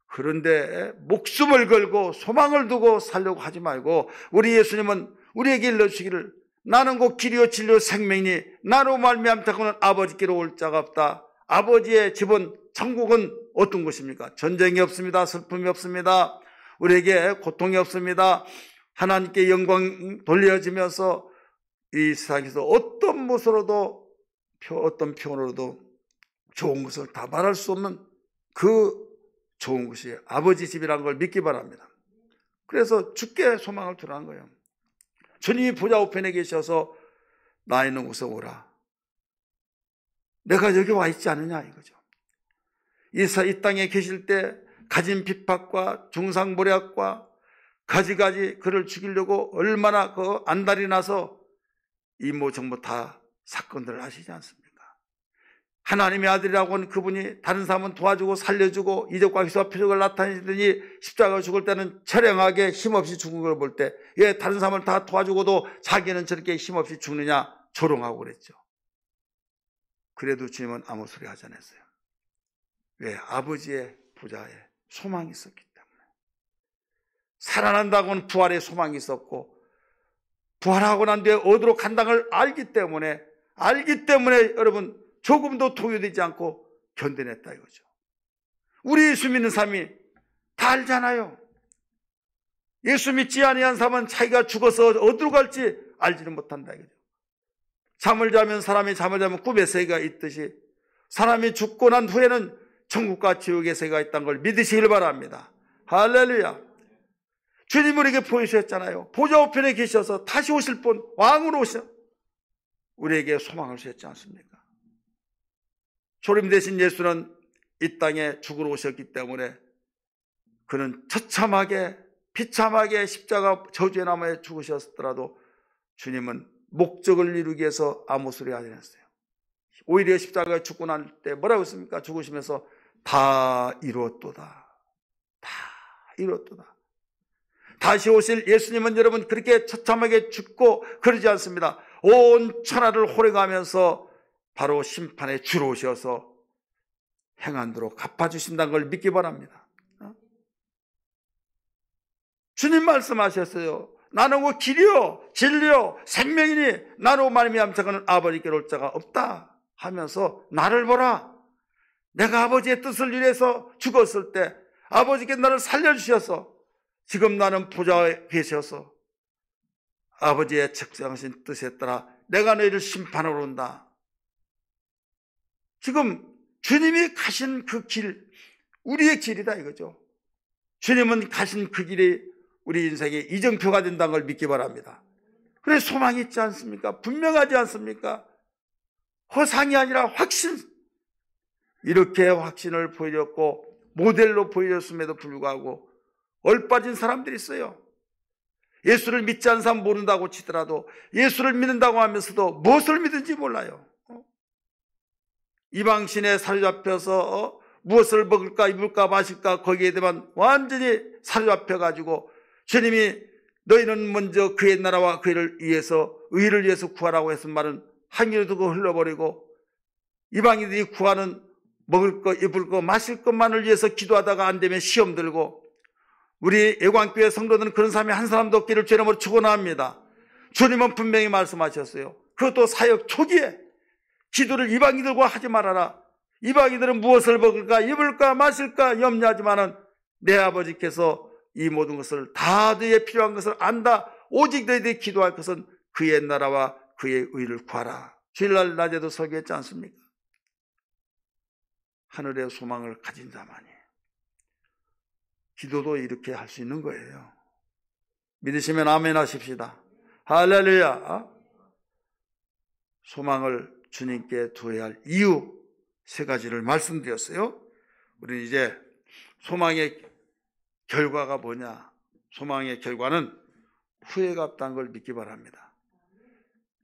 그런데 목숨을 걸고 소망을 두고 살려고 하지 말고 우리 예수님은 우리에게 일러주시기를 나는 곧 길이요 진리요 생명이니 나로 말미암다고는 아버지께로 올 자가 없다. 아버지의 집은 천국은 어떤 곳입니까? 전쟁이 없습니다. 슬픔이 없습니다. 우리에게 고통이 없습니다. 하나님께 영광 돌려지면서 이 세상에서 어떤 모습으로도 어떤 표현으로도 좋은 것을 다 말할 수 없는 그 좋은 것이 아버지 집이라는 걸 믿기 바랍니다. 그래서 주께 소망을 두라는 거예요. 주님이 보좌 우편에 계셔서 나 있는 곳에 오라. 내가 여기 와 있지 않느냐 이거죠. 이 땅에 계실 때 가진 핍박과 중상모략과 가지가지 그를 죽이려고 얼마나 그 안달이 나서 이모 정부 다 사건들을 하시지 않습니까? 하나님의 아들이라고 하는 그분이 다른 사람은 도와주고 살려주고 이적과 기사와 표적을 나타내시더니 십자가에 죽을 때는 처량하게 힘없이 죽은 걸 볼 때 왜 다른 사람을 다 도와주고도 자기는 저렇게 힘없이 죽느냐 조롱하고 그랬죠. 그래도 주님은 아무 소리 하지 않았어요. 왜? 아버지의 보좌에 소망이 있었기 때문에. 살아난다고는 부활의 소망이 있었고 부활하고 난 뒤에 어디로 간다는 걸 알기 때문에 여러분 조금도 동요되지 않고 견뎌냈다 이거죠. 우리 예수 믿는 사람이 다 알잖아요. 예수 믿지 아니한 사람은 자기가 죽어서 어디로 갈지 알지는 못한다 이거죠. 잠을 자면 사람이 잠을 자면 꿈의 세계가 있듯이 사람이 죽고 난 후에는 천국과 지옥의 세계가 있다는 걸 믿으시길 바랍니다. 할렐루야. 주님 우리에게 보여주셨잖아요. 보좌 우편에 계셔서 다시 오실 분 왕으로 오셔 우리에게 소망을 주셨지 않습니까? 초림되신 예수는 이 땅에 죽으러 오셨기 때문에 그는 처참하게 비참하게 십자가 저주의 나무에 죽으셨더라도 주님은 목적을 이루기 위해서 아무 소리 하지 않았어요. 오히려 십자가에 죽고 날 때 뭐라고 했습니까? 죽으시면서 다 이루었도다. 다 이루었도다. 다시 오실 예수님은 여러분 그렇게 처참하게 죽고 그러지 않습니다. 온 천하를 호령하면서 바로 심판에 주로 오셔서 행한대로 갚아주신다는 걸 믿기 바랍니다. 주님 말씀하셨어요. 나는 그 길이요 진리요 생명이니 나로 말미암자는 아버지께로 올 자가 없다 하면서 나를 보라. 내가 아버지의 뜻을 위해서 죽었을 때 아버지께 나를 살려주셔서 지금 나는 보좌에 계셔서 아버지의 책정하신 뜻에 따라 내가 너희를 심판하러 온다. 지금 주님이 가신 그 길, 우리의 길이다 이거죠. 주님은 가신 그 길이 우리 인생의 이정표가 된다는 걸 믿기 바랍니다. 그래 소망이 있지 않습니까? 분명하지 않습니까? 허상이 아니라 확신. 이렇게 확신을 보여줬고 모델로 보여줬음에도 불구하고 얼빠진 사람들이 있어요. 예수를 믿지 않는 사람 모른다고 치더라도 예수를 믿는다고 하면서도 무엇을 믿는지 몰라요. 이방신에 사로잡혀서 무엇을 먹을까 입을까 마실까 거기에 대한 완전히 사로잡혀가지고 주님이 너희는 먼저 그의 나라와 그의 의를 위해서 구하라고 했은 말은 항의로 두고 흘러버리고 이방인들이 구하는 먹을 것 입을 것 마실 것만을 위해서 기도하다가 안 되면 시험 들고 우리 애광교회 성도들은 그런 사람이 한 사람도 없기를 죄름으로 축원합니다. 주님은 분명히 말씀하셨어요. 그것도 사역 초기에 기도를 이방인들과 하지 말아라. 이방인들은 무엇을 먹을까 입을까 마실까 염려하지만은 내 아버지께서 이 모든 것을 다 너희의 필요한 것을 안다. 오직 너희들이 기도할 것은 그의 나라와 그의 의를 구하라. 주일날 낮에도 설교했지 않습니까? 하늘의 소망을 가진 자만이 기도도 이렇게 할 수 있는 거예요. 믿으시면 아멘 하십시다. 할렐루야. 소망을 주님께 두어야 할 이유 세 가지를 말씀드렸어요. 우리 이제 소망의 결과가 뭐냐? 소망의 결과는 후회가 없다는 걸 믿기 바랍니다.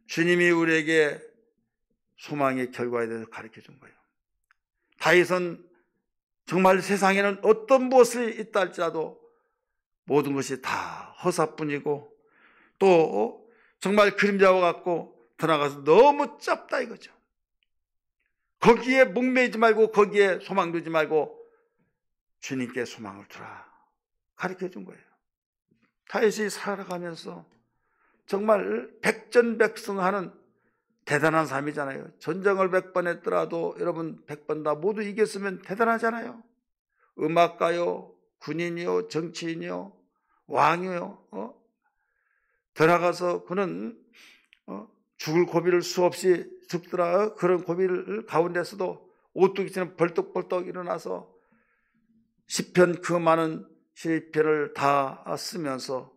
주님이 우리에게 소망의 결과에 대해서 가르쳐 준 거예요. 다윗은 정말 세상에는 어떤 무엇이 있다 할지라도 모든 것이 다 허사뿐이고 또 정말 그림자와 같고 더 나가서 너무 짧다 이거죠. 거기에 목매이지 말고 거기에 소망 두지 말고 주님께 소망을 두라 가르쳐 준 거예요. 다윗이 살아가면서 정말 백전백승하는 대단한 삶이잖아요. 전쟁을 100번 했더라도 여러분 100번 다 모두 이겼으면 대단하잖아요. 음악가요, 군인이요, 정치인이요, 왕이요. 더 나가서 그는 죽을 고비를 수없이 죽더라. 그런 고비를 가운데서도 오뚜기처럼 벌떡벌떡 일어나서 시편 그 많은 시편을 다 쓰면서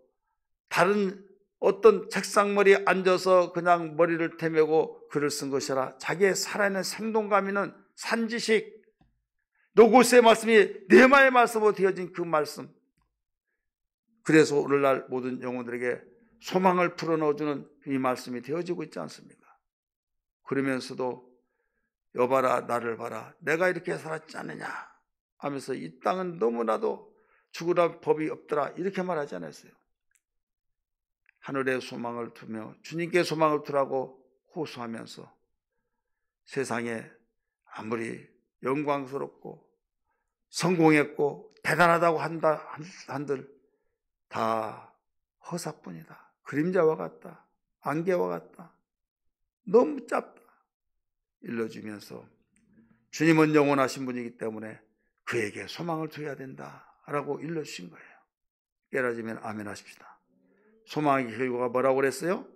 다른 어떤 책상머리에 앉아서 그냥 머리를 태매고 글을 쓴 것이라 자기의 살아있는 생동감 있는 산지식 로고스의 말씀이 네마의 말씀으로 되어진 그 말씀, 그래서 오늘날 모든 영혼들에게 소망을 풀어넣어주는 이 말씀이 되어지고 있지 않습니까? 그러면서도 여봐라 나를 봐라 내가 이렇게 살았지 않느냐 하면서 이 땅은 너무나도 죽으라 법이 없더라 이렇게 말하지 않았어요. 하늘에 소망을 두며 주님께 소망을 두라고 호소하면서 세상에 아무리 영광스럽고 성공했고 대단하다고 한들 다 허사뿐이다. 그림자와 같다. 안개와 같다. 너무 짧다. 일러주면서 주님은 영원하신 분이기 때문에 그에게 소망을 둬야 된다라고 일러주신 거예요. 깨달으면 아멘 하십시다. 소망의 결과가 뭐라고 그랬어요?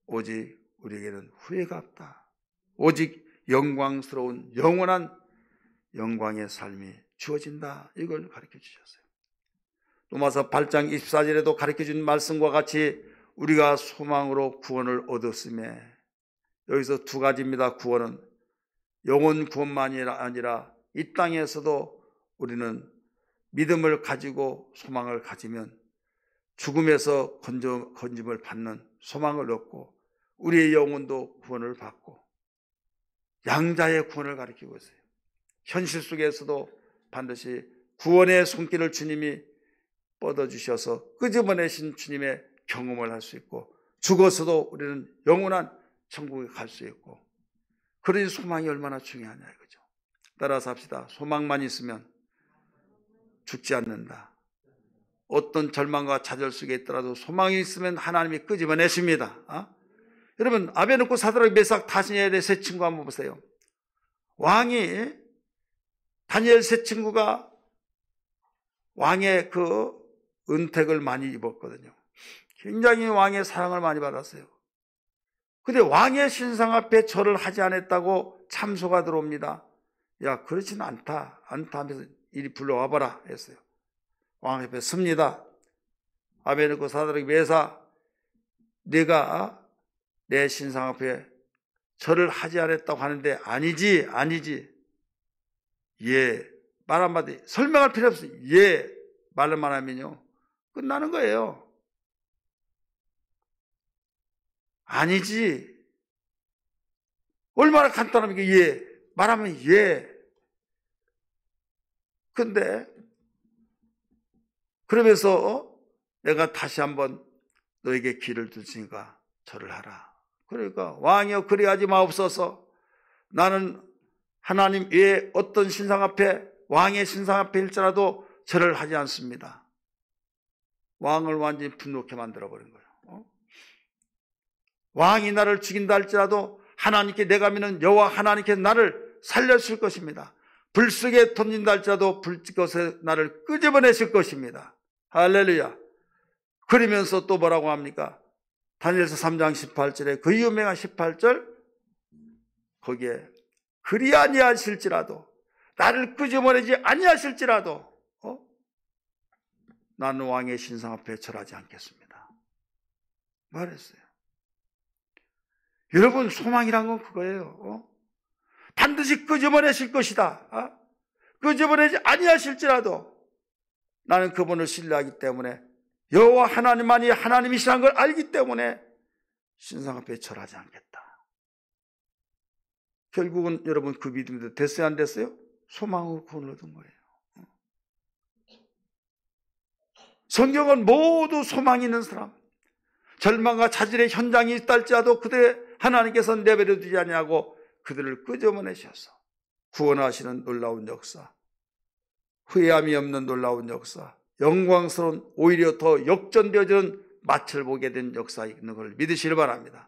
오직 우리에게는 후회가 없다. 오직 영광스러운 영원한 영광의 삶이 주어진다. 이걸 가르쳐 주셨어요. 로마서 8장 24절에도 가르쳐 준 말씀과 같이 우리가 소망으로 구원을 얻었음에 여기서 두 가지입니다. 구원은 영혼 구원만이 아니라 이 땅에서도 우리는 믿음을 가지고 소망을 가지면 죽음에서 건짐을 받는 소망을 얻고 우리의 영혼도 구원을 받고 양자의 구원을 가리키고 있어요. 현실 속에서도 반드시 구원의 손길을 주님이 뻗어주셔서 끄집어내신 주님의 경험을 할 수 있고 죽어서도 우리는 영원한 천국에 갈 수 있고 그런 소망이 얼마나 중요하냐 이거죠. 따라서 합시다. 소망만 있으면 죽지 않는다. 어떤 절망과 좌절 속에 있더라도 소망이 있으면 하나님이 끄집어내십니다. 여러분 아베느고 사드락 메삭 다니엘의 세 친구 한번 보세요. 왕이 다니엘 세 친구가 왕의 그 은택을 많이 입었거든요. 굉장히 왕의 사랑을 많이 받았어요. 근데 왕의 신상 앞에 절을 하지 않았다고 참소가 들어옵니다. 야 그렇지는 않다 하면서 이리 불러와봐라 했어요. 왕 앞에 섭니다. 아베느고 사드락 메삭 네가 내 신상 앞에 절을 하지 않았다고 하는데 아니지 예 말 한마디 설명할 필요 없어요. 예 말만 하면요 끝나는 거예요. 아니지 얼마나 간단합니까? 예 말하면 예. 근데 그러면서 내가 다시 한번 너에게 길을 주시니까 절을 하라. 그러니까 왕이여 그리하지 마옵소서. 나는 하나님 외에 어떤 신상 앞에 왕의 신상 앞에 일지라도 절을 하지 않습니다. 왕을 완전히 분노케 만들어버린 거예요. 왕이 나를 죽인다 할지라도 하나님께 내가 믿는 여호와 하나님께 나를 살려줄 것입니다. 불 속에 던진다 할지라도 불꽃에 나를 끄집어내실 것입니다. 할렐루야. 그러면서 또 뭐라고 합니까? 다니엘서 3장 18절에 그 유명한 18절 거기에 그리 아니하실지라도 나를 끄집어내지 아니하실지라도 나는 왕의 신상 앞에 절하지 않겠습니다. 말했어요. 여러분 소망이란 건 그거예요. 반드시 끄집어내실 것이다. 끄집어내지 아니하실지라도 나는 그분을 신뢰하기 때문에 여호와 하나님만이 하나님이시라는 걸 알기 때문에 신상 앞에 절하지 않겠다. 결국은 여러분 그 믿음이 됐어요 안 됐어요? 소망으로 구원을 얻은 거예요. 성경은 모두 소망이 있는 사람, 절망과 자질의 현장이 있다 할지라도 그들의 하나님께서 내버려 두지 아니하고 그들을 끄집어내셔서 구원하시는 놀라운 역사, 후회함이 없는 놀라운 역사, 영광스러운 오히려 더 역전되어지는 맛을 보게 된 역사 있는 걸 믿으시길 바랍니다.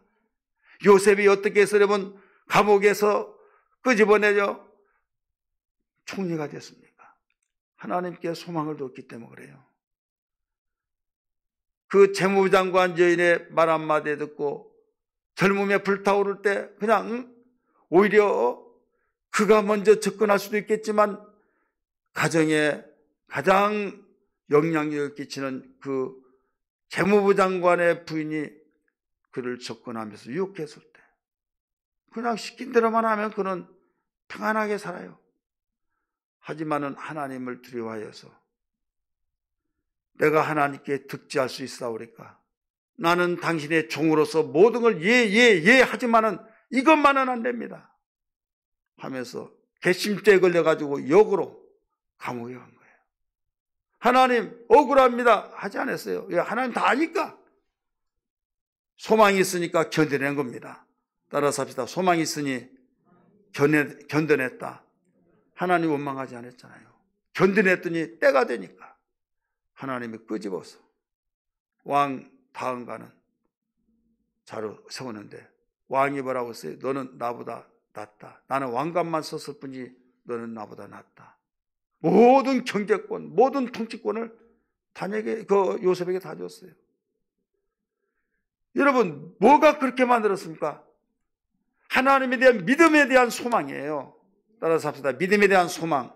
요셉이 어떻게 해서 여러분 감옥에서 끄집어내려 총리가 됐습니까? 하나님께 소망을 뒀기 때문에 그래요. 그 재무장관 여인의 말 한마디 듣고 젊음에 불타오를 때 그냥 오히려 그가 먼저 접근할 수도 있겠지만 가정에 가장 영향력을 끼치는 그 재무부 장관의 부인이 그를 접근하면서 유혹했을 때 그냥 시킨 대로만 하면 그는 평안하게 살아요. 하지만은 하나님을 두려워하여서 내가 하나님께 득지할 수 있사오리까? 나는 당신의 종으로서 모든 걸 예 하지만은 이것만은 안 됩니다 하면서 괘씸죄에 걸려가지고 역으로 감옥에 간 거예요. 하나님 억울합니다 하지 않았어요. 하나님 다 아니까. 소망이 있으니까 견뎌낸 겁니다. 따라서 합시다. 소망이 있으니 견뎌냈다. 하나님 원망하지 않았잖아요. 견뎌냈더니 때가 되니까 하나님이 끄집어서 왕 다음가는 자로 세우는데 왕이 뭐라고 했어요? 너는 나보다 낫다. 나는 왕관만 썼을 뿐이지 너는 나보다 낫다. 모든 경제권, 모든 통치권을 요셉에게 다 줬어요. 여러분, 뭐가 그렇게 만들었습니까? 하나님에 대한 믿음에 대한 소망이에요. 따라서 합시다. 믿음에 대한 소망.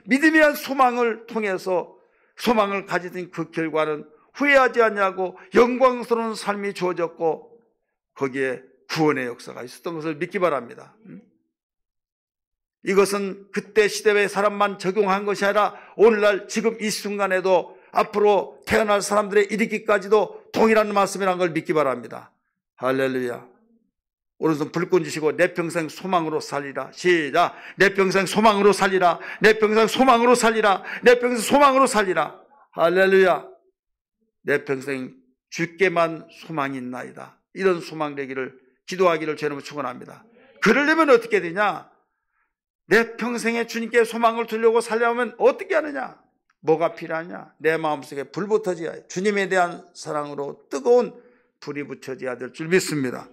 믿음에 대한 소망을 통해서 소망을 가지던 그 결과는 후회하지 않냐고 영광스러운 삶이 주어졌고 거기에 구원의 역사가 있었던 것을 믿기 바랍니다. 이것은 그때 시대의 사람만 적용한 것이 아니라 오늘날 지금 이 순간에도 앞으로 태어날 사람들의 이르기까지도 동일한 말씀이라는 걸 믿기 바랍니다. 할렐루야. 오른손 불끈 주시고 내 평생 소망으로 살리라. 시작. 내 평생 소망으로 살리라. 내 평생 소망으로 살리라. 내 평생 소망으로 살리라. 할렐루야. 내 평생 주께만 소망이 있나이다. 이런 소망 되기를 기도하기를 주님으로 축원합니다. 그러려면 어떻게 되냐? 내 평생에 주님께 소망을 두려고 살려면 어떻게 하느냐? 뭐가 필요하냐? 내 마음속에 불 붙어져야 주님에 대한 사랑으로 뜨거운 불이 붙여져야 될 줄 믿습니다.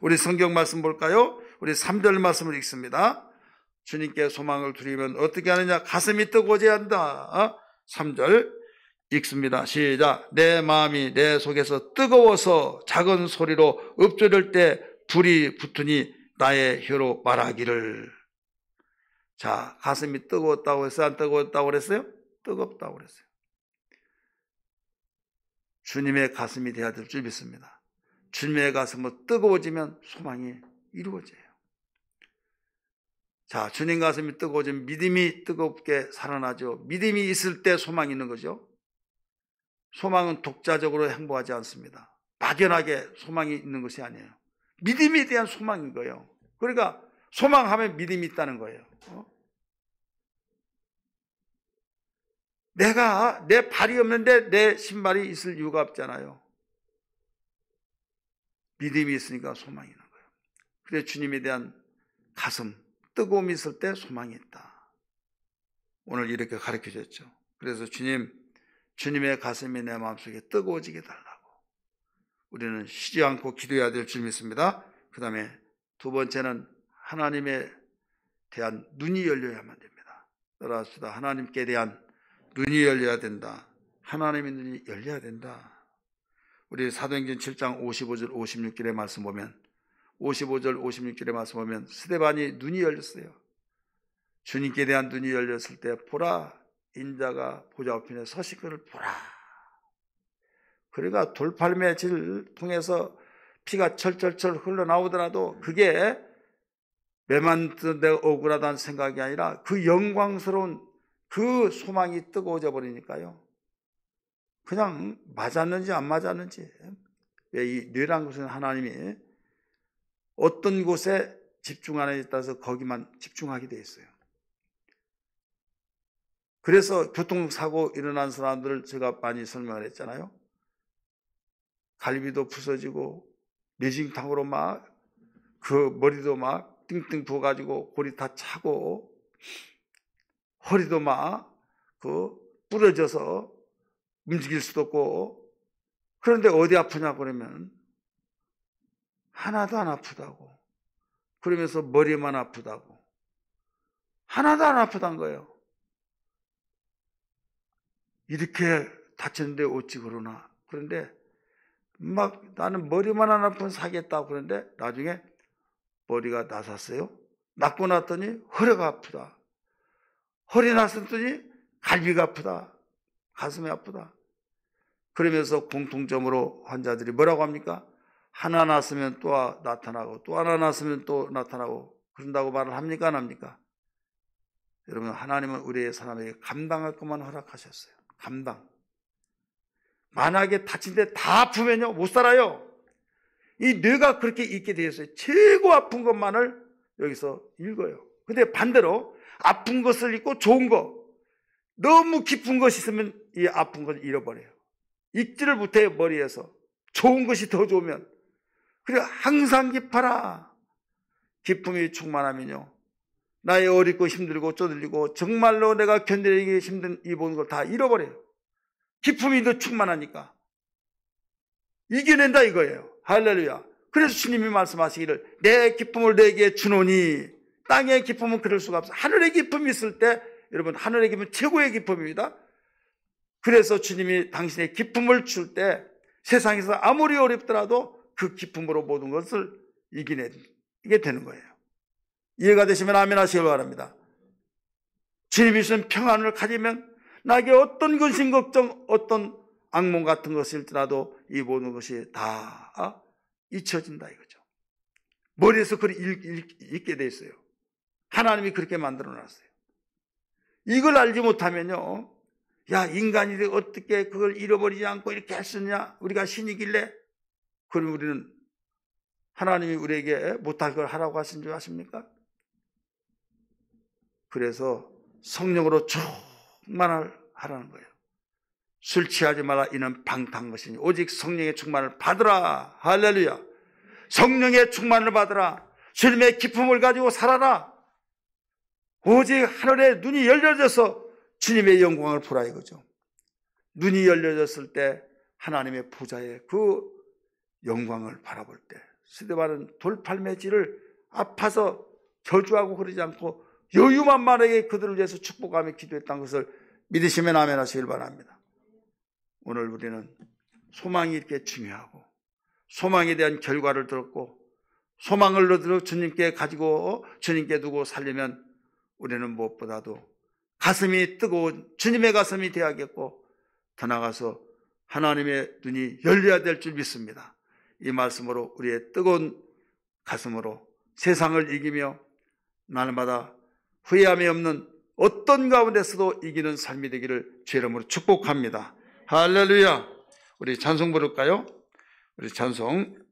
우리 성경 말씀 볼까요? 우리 3절 말씀을 읽습니다. 주님께 소망을 두리면 어떻게 하느냐? 가슴이 뜨거워져야 한다. 3절 읽습니다. 시작. 내 마음이 내 속에서 뜨거워서 작은 소리로 읊조릴 때 불이 붙으니 나의 혀로 말하기를. 자, 가슴이 뜨거웠다고 했어요? 안 뜨거웠다고 그랬어요? 뜨겁다고 그랬어요. 주님의 가슴이 되어야 될 줄 믿습니다. 주님의 가슴은 뜨거워지면 소망이 이루어져요. 자, 주님 가슴이 뜨거워지면 믿음이 뜨겁게 살아나죠. 믿음이 있을 때 소망이 있는 거죠. 소망은 독자적으로 행보하지 않습니다. 막연하게 소망이 있는 것이 아니에요. 믿음에 대한 소망인 거예요. 그러니까 소망하면 믿음이 있다는 거예요. 내가 내 발이 없는데 내 신발이 있을 이유가 없잖아요. 믿음이 있으니까 소망이 있는 거예요. 그래서 주님에 대한 가슴, 뜨거움이 있을 때 소망이 있다. 오늘 이렇게 가르쳐 줬죠. 그래서 주님의 가슴이 내 마음속에 뜨거워지게 달라고 우리는 쉬지 않고 기도해야 될 줄 믿습니다. 그 다음에 두 번째는 하나님에 대한 눈이 열려야만 됩니다. 따라합시다. 하나님께 대한 눈이 열려야 된다. 하나님의 눈이 열려야 된다. 우리 사도행전 7장 55절 56절의 말씀 보면 55절 56절의 말씀 보면 스데반이 눈이 열렸어요. 주님께 대한 눈이 열렸을 때 보라 인자가 보좌 우편에 서시거를 보라. 그러니까 돌팔매질을 통해서 피가 철철철 흘러나오더라도 그게 매만 내가 억울하다는 생각이 아니라 그 영광스러운 그 소망이 뜨거워져 버리니까요. 그냥 맞았는지 안 맞았는지. 왜 이 뇌란 것은 하나님이 어떤 곳에 집중하느냐에 따라서 거기만 집중하게 돼 있어요. 그래서 교통사고 일어난 사람들을 제가 많이 설명을 했잖아요. 갈비도 부서지고 뇌진탕으로 막 그 머리도 막 띵띵 부어가지고 골이 다 차고 허리도 막 그 부러져서 움직일 수도 없고, 그런데 어디 아프냐고 그러면 하나도 안 아프다고, 그러면서 머리만 아프다고, 하나도 안 아프단 거예요. 이렇게 다쳤는데 어찌 그러나. 그런데 막 나는 머리만 안 아프면 사겠다고 그러는데 나중에 머리가 나섰어요. 낫고 났더니 허리가 아프다. 허리 났었더니 갈비가 아프다. 가슴이 아프다. 그러면서 공통점으로 환자들이 뭐라고 합니까? 하나 났으면 또 나타나고 또 하나 났으면 또 나타나고 그런다고 말을 합니까? 안 합니까? 여러분, 하나님은 우리의 사람에게 감당할 것만 허락하셨어요. 감당. 만약에 다친 데 다 아프면요 못 살아요. 이 뇌가 그렇게 있게 되어 있어요. 최고 아픈 것만을 여기서 읽어요. 근데 반대로 아픈 것을 읽고 좋은 거, 너무 깊은 것이 있으면 이 아픈 걸 잃어버려요. 읽지를 못해요. 머리에서. 좋은 것이 더 좋으면. 그래, 항상 기뻐라. 기쁨이 충만하면요 나의 어렵고 힘들고 쪼들리고 정말로 내가 견디기 힘든 이 모든 걸 다 잃어버려요. 기쁨이 더 충만하니까 이겨낸다 이거예요. 할렐루야. 그래서 주님이 말씀하시기를 내 기쁨을 내게 주노니, 땅의 기쁨은 그럴 수가 없어. 하늘의 기쁨이 있을 때, 여러분, 하늘의 기쁨은 최고의 기쁨입니다. 그래서 주님이 당신의 기쁨을 줄 때 세상에서 아무리 어렵더라도 그 기쁨으로 모든 것을 이게 되는 거예요. 이해가 되시면 아멘 하시길 바랍니다. 주님이 주신 평안을 가지면 나에게 어떤 근심 걱정, 어떤 악몽 같은 것일지라도 이 모든 것이 다 잊혀진다 이거죠. 머리에서 그리 읽게 돼 있어요. 하나님이 그렇게 만들어 놨어요. 이걸 알지 못하면요, 야, 인간이 어떻게 그걸 잃어버리지 않고 이렇게 할 수 있냐? 우리가 신이길래. 그럼 우리는 하나님이 우리에게 못할 걸 하라고 하신 줄 아십니까? 그래서 성령으로 충만하라는 거예요. 술 취하지 마라. 이는 방탕한 것이니 오직 성령의 충만을 받으라. 할렐루야. 성령의 충만을 받으라. 주님의 기쁨을 가지고 살아라. 오직 하늘의 눈이 열려져서 주님의 영광을 보라 이거죠. 눈이 열려졌을 때 하나님의 보좌의 그 영광을 바라볼 때 스데반은 돌팔매질을 아파서 저주하고 그러지 않고 여유만만하게 그들을 위해서 축복하며 기도했다는 것을 믿으시면 아멘 하시길 바랍니다. 오늘 우리는 소망이 이렇게 중요하고 소망에 대한 결과를 들었고 소망을 얻어 주님께 가지고 주님께 두고 살려면 우리는 무엇보다도 가슴이 뜨거운 주님의 가슴이 되어야겠고 더 나아가서 하나님의 눈이 열려야 될 줄 믿습니다. 이 말씀으로 우리의 뜨거운 가슴으로 세상을 이기며 날마다 후회함이 없는 어떤 가운데서도 이기는 삶이 되기를 주의 이름으로 축복합니다. 할렐루야. 우리 찬송 부를까요? 우리 찬송